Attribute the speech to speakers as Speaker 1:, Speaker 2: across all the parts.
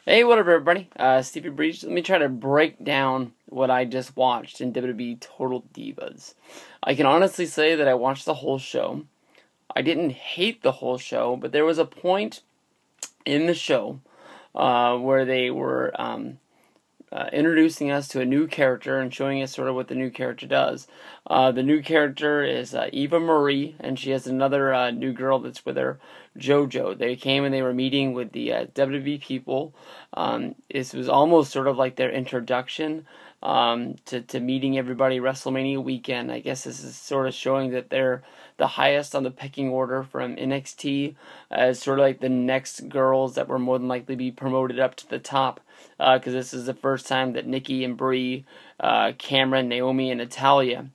Speaker 1: Hey, what up, everybody? Stevie Breach. Let me try to break down what I just watched in WWE Total Divas. I can honestly say that I watched the whole show. I didn't hate the whole show, but there was a point in the show where they were introducing us to a new character and showing us sort of what the new character does. The new character is Eva Marie, and she has another new girl that's with her, JoJo. They came and they were meeting with the WWE people. This was almost sort of like their introduction to meeting everybody WrestleMania weekend. I guess this is sort of showing that they're the highest on the pecking order from NXT, as sort of like the next girls that were more than likely be promoted up to the top, because this is the first time that Nikki and Brie, Cameron, Naomi, and Natalya,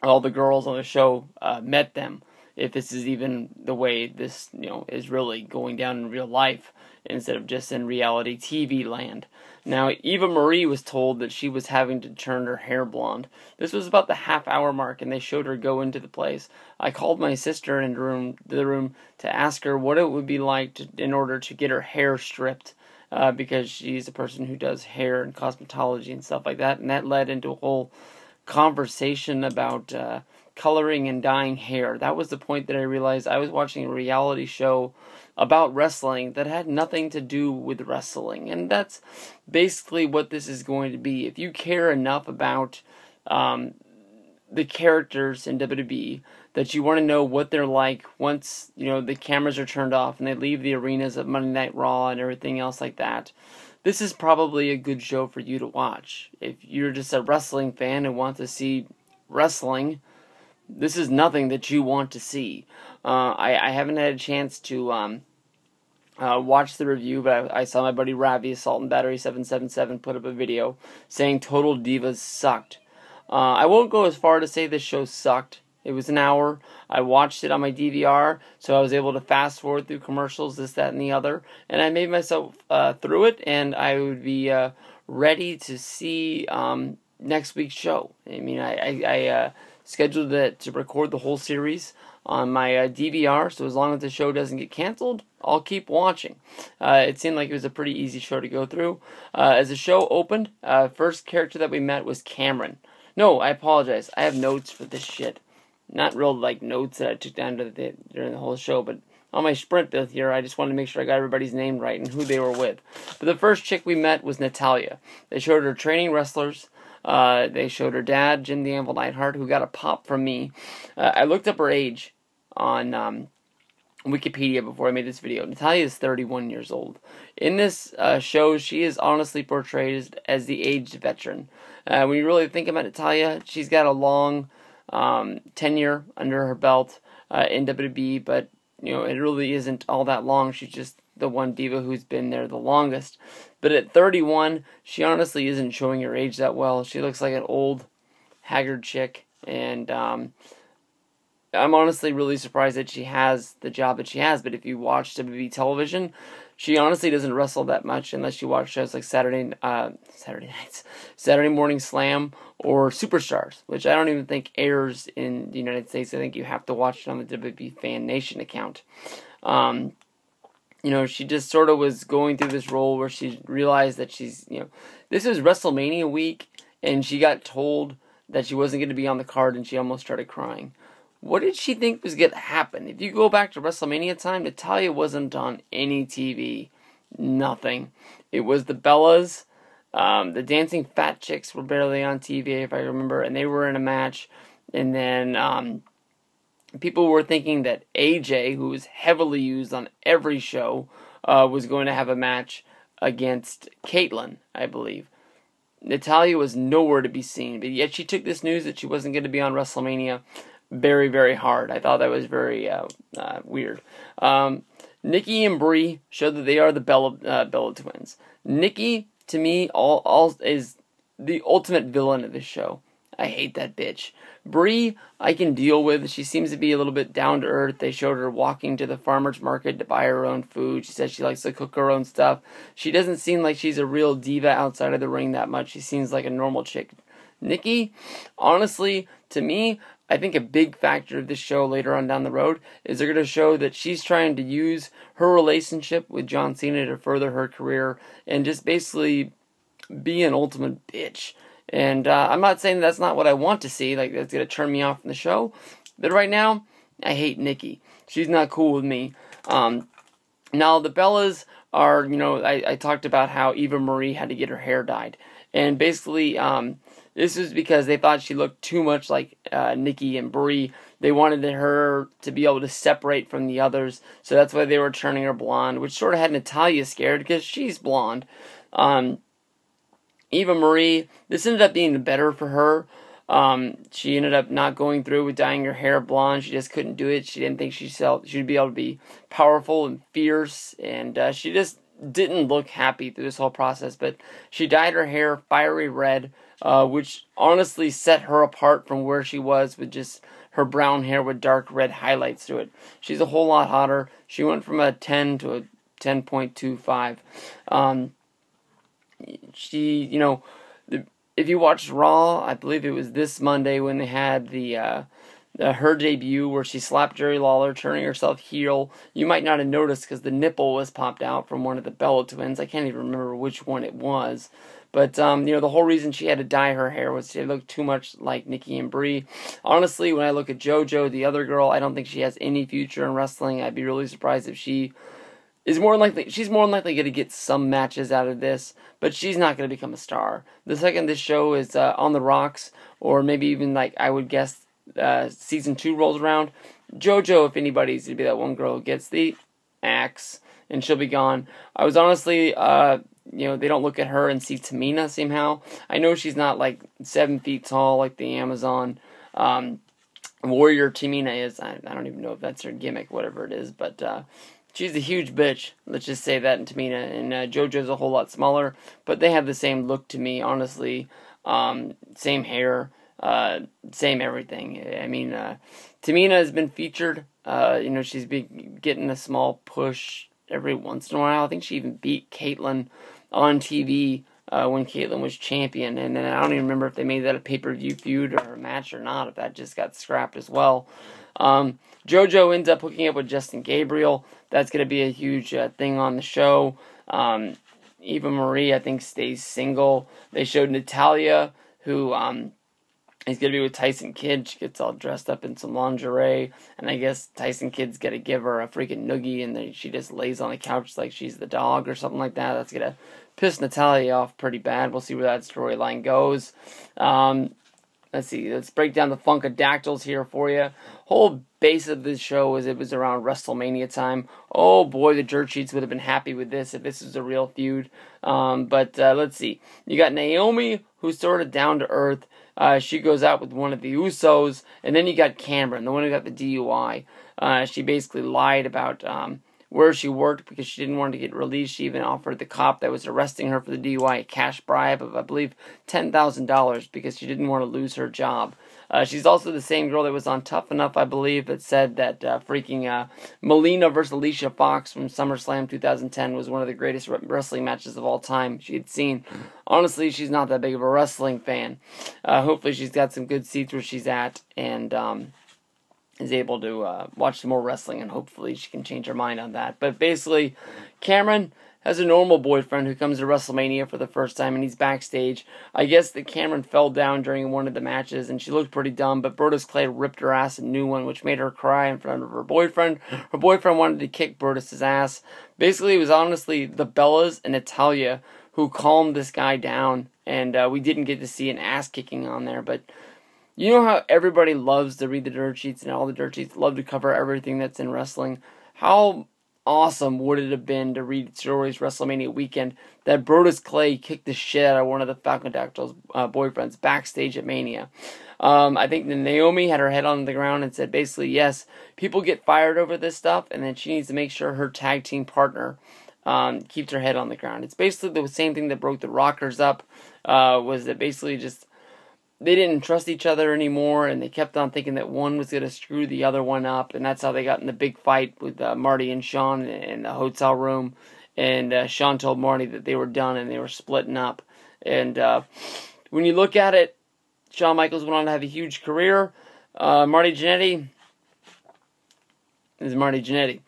Speaker 1: all the girls on the show, met them. If this is even the way this, is really going down in real life instead of just in reality TV land. Now, Eva Marie was told that she was having to turn her hair blonde. This was about the half-hour mark, and they showed her go into the place. I called my sister into the room to ask her what it would be like in order to get her hair stripped, because she's a person who does hair and cosmetology and stuff like that, and that led into a whole conversation about coloring and dyeing hair. That was the point that I realized I was watching a reality show about wrestling that had nothing to do with wrestling. And that's basically what this is going to be. If you care enough about the characters in WWE that you want to know what they're like once, the cameras are turned off and they leave the arenas of Monday Night Raw and everything else like that, this is probably a good show for you to watch. If you're just a wrestling fan and want to see wrestling, this is nothing that you want to see. I haven't had a chance to watch the review, but I saw my buddy Ravi, Assault and Battery 777, put up a video saying Total Divas sucked. I won't go as far to say this show sucked. It was an hour. I watched it on my DVR, so I was able to fast forward through commercials, this, that, and the other, and I made myself through it, and I would be ready to see next week's show. I mean, I scheduled it to record the whole series on my DVR, so as long as the show doesn't get canceled, I'll keep watching. It seemed like it was a pretty easy show to go through. As the show opened, first character that we met was Cameron. No, I apologize. I have notes for this shit. Not real, notes that I took down during the whole show, but on my sprint this here, I just wanted to make sure I got everybody's name right and who they were with. But the first chick we met was Natalya. They showed her training wrestlers. They showed her dad, Jim the Anvil Neidhart, who got a pop from me. I looked up her age on Wikipedia before I made this video. Natalya is 31 years old. In this show, she is honestly portrayed as the aged veteran. When you really think about Natalya, she's got a long tenure under her belt in WWE, but it really isn't all that long. She's just the one diva who's been there the longest. But at 31, she honestly isn't showing her age that well. She looks like an old, haggard chick, and I'm honestly really surprised that she has the job that she has. But if you watch WWE television, she honestly doesn't wrestle that much unless you watch shows like Saturday Morning Slam, or Superstars, which I don't even think airs in the United States. I think you have to watch it on the WWE Fan Nation account. She just sort of was going through this role where she realized that this was WrestleMania week, and she got told that she wasn't going to be on the card, and she almost started crying. What did she think was going to happen? If you go back to WrestleMania time, Natalya wasn't on any TV. Nothing. It was the Bellas. The Dancing Fat Chicks were barely on TV, if I remember, and they were in a match. And then people were thinking that AJ, who was heavily used on every show, was going to have a match against Caitlyn, I believe. Natalya was nowhere to be seen, but yet she took this news that she wasn't going to be on WrestleMania very, very hard. I thought that was very weird. Nikki and Brie showed that they are the Bella twins. Nikki, to me, is the ultimate villain of this show. I hate that bitch. Brie, I can deal with. She seems to be a little bit down to earth. They showed her walking to the farmer's market to buy her own food. She says she likes to cook her own stuff. She doesn't seem like she's a real diva outside of the ring that much. She seems like a normal chick. Nikki, honestly, to me, I think a big factor of this show later on down the road is they're going to show that she's trying to use her relationship with John Cena to further her career and just basically be an ultimate bitch. And I'm not saying that's not what I want to see, like that's going to turn me off from the show, but right now, I hate Nikki. She's not cool with me. Now, the Bellas are, I talked about how Eva Marie had to get her hair dyed. And basically, this was because they thought she looked too much like Nikki and Brie. They wanted her to be able to separate from the others, so that's why they were turning her blonde, which sort of had Natalya scared because she's blonde. Eva Marie, this ended up being better for her. She ended up not going through with dyeing her hair blonde. She just couldn't do it. She didn't think she'd be able to be powerful and fierce, and she just didn't look happy through this whole process. But she dyed her hair fiery red, which honestly set her apart from where she was with just her brown hair with dark red highlights to it. She's a whole lot hotter. She went from a 10 to a 10.25. If you watched Raw, I believe it was this Monday when they had her debut where she slapped Jerry Lawler, turning herself heel. You might not have noticed because the nipple was popped out from one of the Bella twins. I can't even remember which one it was. But, the whole reason she had to dye her hair was she looked too much like Nikki and Brie. Honestly, when I look at JoJo, the other girl, I don't think she has any future in wrestling. I'd be really surprised if she's more likely going to get some matches out of this, but she's not going to become a star. The second this show is on the rocks, or maybe even, I would guess, Season 2 rolls around, JoJo, if anybody's going to be that one girl who gets the axe, and she'll be gone. I was honestly, they don't look at her and see Tamina somehow. I know she's not, 7 feet tall like the Amazon warrior Tamina is. I don't even know if that's her gimmick, whatever it is, but she's a huge bitch. Let's just say that in Tamina. And JoJo's a whole lot smaller, but they have the same look to me, honestly. Same hair, same everything. I mean, Tamina has been featured. She's been getting a small push every once in a while. I think she even beat Caitlyn on TV when Caitlyn was champion. And then I don't even remember if they made that a pay-per-view feud or a match or not, if that just got scrapped as well. JoJo ends up hooking up with Justin Gabriel. That's going to be a huge thing on the show. Eva Marie, I think, stays single. They showed Natalya, who is going to be with Tyson Kidd. She gets all dressed up in some lingerie. And I guess Tyson Kidd's going to give her a freaking noogie, and then she just lays on the couch like she's the dog or something like that. That's going to piss Natalya off pretty bad. We'll see where that storyline goes. Let's see. Let's break down the Funkadactyls here for you. Whole base of this show was it was around WrestleMania time. Oh boy, the dirt sheets would have been happy with this if this was a real feud. But let's see. You got Naomi, who's sort of down to earth. She goes out with one of the Usos, and then you got Cameron, the one who got the DUI. She basically lied about where she worked because she didn't want to get released. She even offered the cop that was arresting her for the DUI a cash bribe of, I believe, $10,000 because she didn't want to lose her job. She's also the same girl that was on Tough Enough, I believe, that said that Melina versus Alicia Fox from SummerSlam 2010 was one of the greatest wrestling matches of all time she had seen. Honestly, she's not that big of a wrestling fan. Hopefully she's got some good seats where she's at and is able to watch some more wrestling, and hopefully she can change her mind on that. But basically, Cameron has a normal boyfriend who comes to WrestleMania for the first time, and he's backstage. I guess that Cameron fell down during one of the matches, and she looked pretty dumb, but Brodus Clay ripped her ass a new one, which made her cry in front of her boyfriend. Her boyfriend wanted to kick Brodus' ass. Basically, it was honestly the Bellas and Natalya who calmed this guy down, and we didn't get to see an ass-kicking on there, but you know how everybody loves to read the dirt sheets, and all the dirt sheets love to cover everything that's in wrestling? How awesome would it have been to read stories WrestleMania weekend that Brodus Clay kicked the shit out of one of the Falcondactyls boyfriends backstage at Mania? I think that Naomi had her head on the ground and said basically, yes, people get fired over this stuff, and then she needs to make sure her tag team partner keeps her head on the ground. It's basically the same thing that broke the Rockers up, was that basically just they didn't trust each other anymore, and they kept on thinking that one was going to screw the other one up, and that's how they got in the big fight with Marty and Shawn in the hotel room, and Shawn told Marty that they were done and they were splitting up. And when you look at it, Shawn Michaels went on to have a huge career. Marty Jannetty is Marty Jannetty.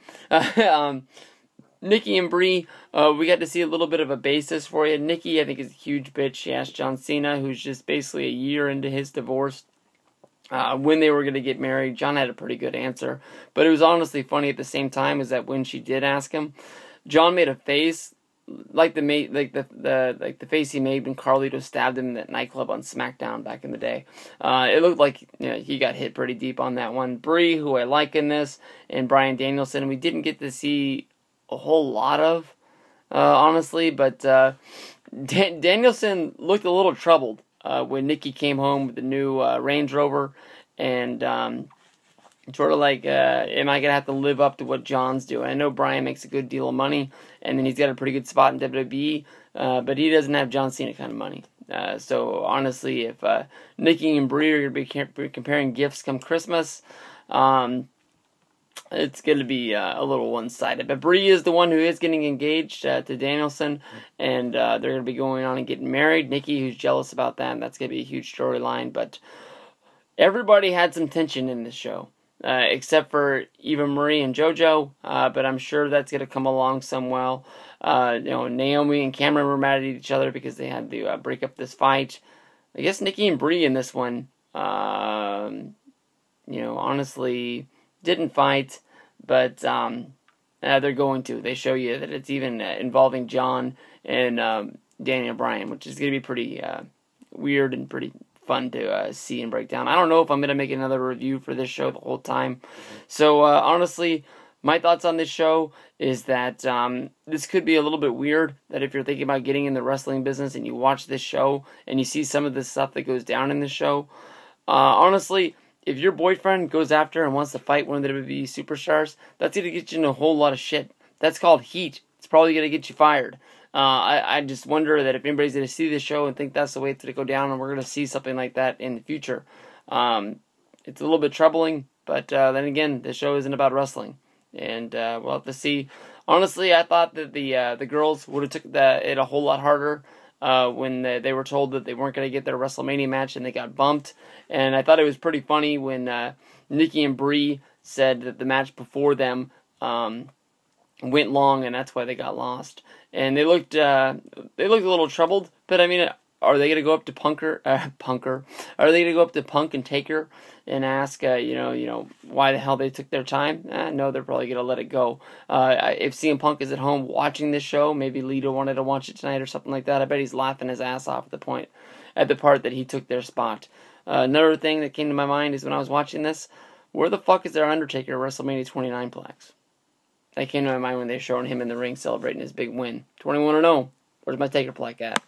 Speaker 1: Nikki and Brie, we got to see a little bit of a basis for you. Nikki, I think, is a huge bitch. She asked John Cena, who's just basically a year into his divorce, when they were going to get married. John had a pretty good answer, but it was honestly funny at the same time. Is that when she did ask him, John made a face like the face he made when Carlito stabbed him in that nightclub on SmackDown back in the day. It looked like he got hit pretty deep on that one. Brie, who I like in this, and Bryan Danielson, we didn't get to see a whole lot of, honestly, but Danielson looked a little troubled when Nikki came home with the new Range Rover, and sort of like, am I going to have to live up to what John's doing? I know Bryan makes a good deal of money, and then he's got a pretty good spot in WWE, but he doesn't have John Cena kind of money. So honestly, if Nikki and Brie are going to be comparing gifts come Christmas, it's going to be a little one-sided. But Brie is the one who is getting engaged to Danielson, and they're going to be going on and getting married. Nikki, who's jealous about that, and that's going to be a huge storyline. But everybody had some tension in this show, except for Eva Marie and JoJo, but I'm sure that's going to come along somewhere. Naomi and Cameron were mad at each other because they had to break up this fight. I guess Nikki and Brie in this one, honestly didn't fight, but they're going to. They show you that it's even involving John and Daniel Bryan, which is going to be pretty weird and pretty fun to see and break down. I don't know if I'm going to make another review for this show the whole time. So, honestly, my thoughts on this show is that this could be a little bit weird, that if you're thinking about getting in the wrestling business and you watch this show and you see some of the stuff that goes down in this show, honestly, if your boyfriend goes after and wants to fight one of the WWE superstars, that's going to get you in a whole lot of shit. That's called heat. It's probably going to get you fired. I just wonder that if anybody's going to see this show and think that's the way it's going to go down, and we're going to see something like that in the future. It's a little bit troubling, but then again, the show isn't about wrestling, and we'll have to see. Honestly, I thought that the girls would have took it a whole lot harder when they were told that they weren't going to get their WrestleMania match and they got bumped. And I thought it was pretty funny when Nikki and Brie said that the match before them went long and that's why they got lost. And they looked a little troubled. But I mean, are they going to go up to Punker? Are they going to go up to Punk and Taker and ask, why the hell they took their time? No, they're probably going to let it go. If CM Punk is at home watching this show, maybe Lito wanted to watch it tonight or something like that. I bet he's laughing his ass off at the part that he took their spot. Another thing that came to my mind is when I was watching this, where the fuck is their Undertaker WrestleMania 29 plaques? That came to my mind when they were showing him in the ring celebrating his big win. 21-0. Where's my Taker plaque at?